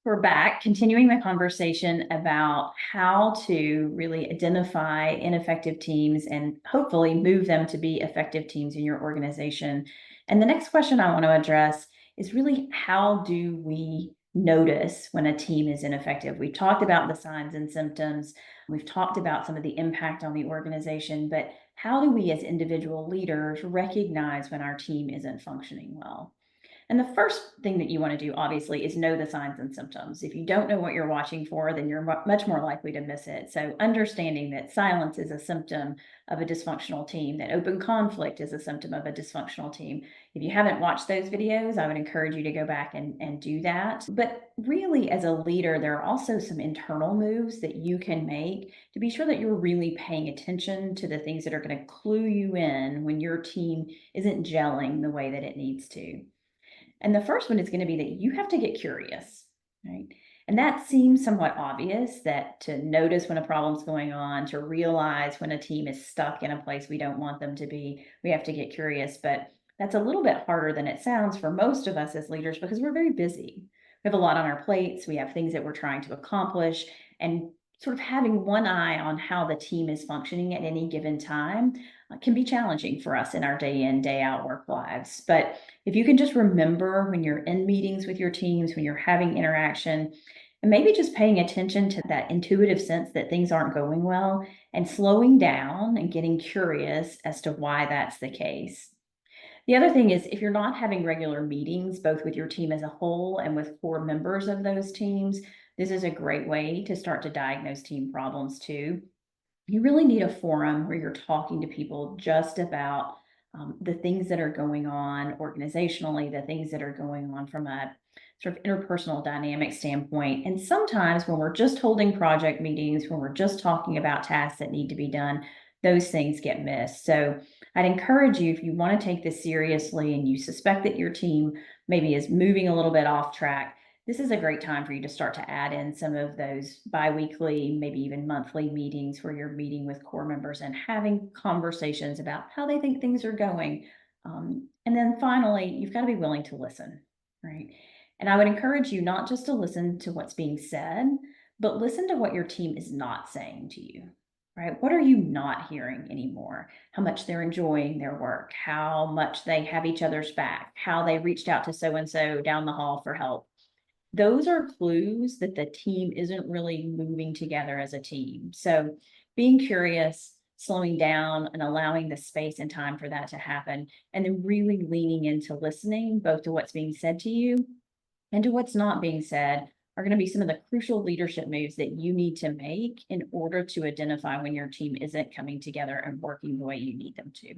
We're back, continuing the conversation about how to really identify ineffective teams and hopefully move them to be effective teams in your organization. And the next question I want to address is really, how do we notice when a team is ineffective? We talked about the signs and symptoms. We've talked about some of the impact on the organization, but how do we as individual leaders recognize when our team isn't functioning well? And the first thing that you want to do, obviously, is know the signs and symptoms. If you don't know what you're watching for, then you're much more likely to miss it. So, understanding that silence is a symptom of a dysfunctional team, that open conflict is a symptom of a dysfunctional team. If you haven't watched those videos, I would encourage you to go back and do that. But really, as a leader, there are also some internal moves that you can make to be sure that you're really paying attention to the things that are going to clue you in when your team isn't gelling the way that it needs to. And the first one is going to be that you have to get curious, right? And that seems somewhat obvious, that to notice when a problem's going on, to realize when a team is stuck in a place we don't want them to be, we have to get curious. But that's a little bit harder than it sounds for most of us as leaders because we're very busy. We have a lot on our plates. We have things that we're trying to accomplish. And sort of having one eye on how the team is functioning at any given time can be challenging for us in our day in, day out work lives. But if you can just remember when you're in meetings with your teams, when you're having interaction, and maybe just paying attention to that intuitive sense that things aren't going well and slowing down and getting curious as to why that's the case. The other thing is, if you're not having regular meetings, both with your team as a whole and with core members of those teams, this is a great way to start to diagnose team problems too. You really need a forum where you're talking to people just about the things that are going on organizationally, the things that are going on from a sort of interpersonal dynamic standpoint. And sometimes when we're just holding project meetings, when we're just talking about tasks that need to be done, those things get missed. So I'd encourage you, if you want to take this seriously and you suspect that your team maybe is moving a little bit off track, this is a great time for you to start to add in some of those biweekly, maybe even monthly meetings where you're meeting with core members and having conversations about how they think things are going. And then finally, you've got to be willing to listen, right? And I would encourage you not just to listen to what's being said, but listen to what your team is not saying to you, right? What are you not hearing anymore? How much they're enjoying their work, how much they have each other's back, how they reached out to so and so down the hall for help. Those are clues that the team isn't really moving together as a team. So being curious, slowing down, and allowing the space and time for that to happen, and then really leaning into listening both to what's being said to you and to what's not being said are going to be some of the crucial leadership moves that you need to make in order to identify when your team isn't coming together and working the way you need them to.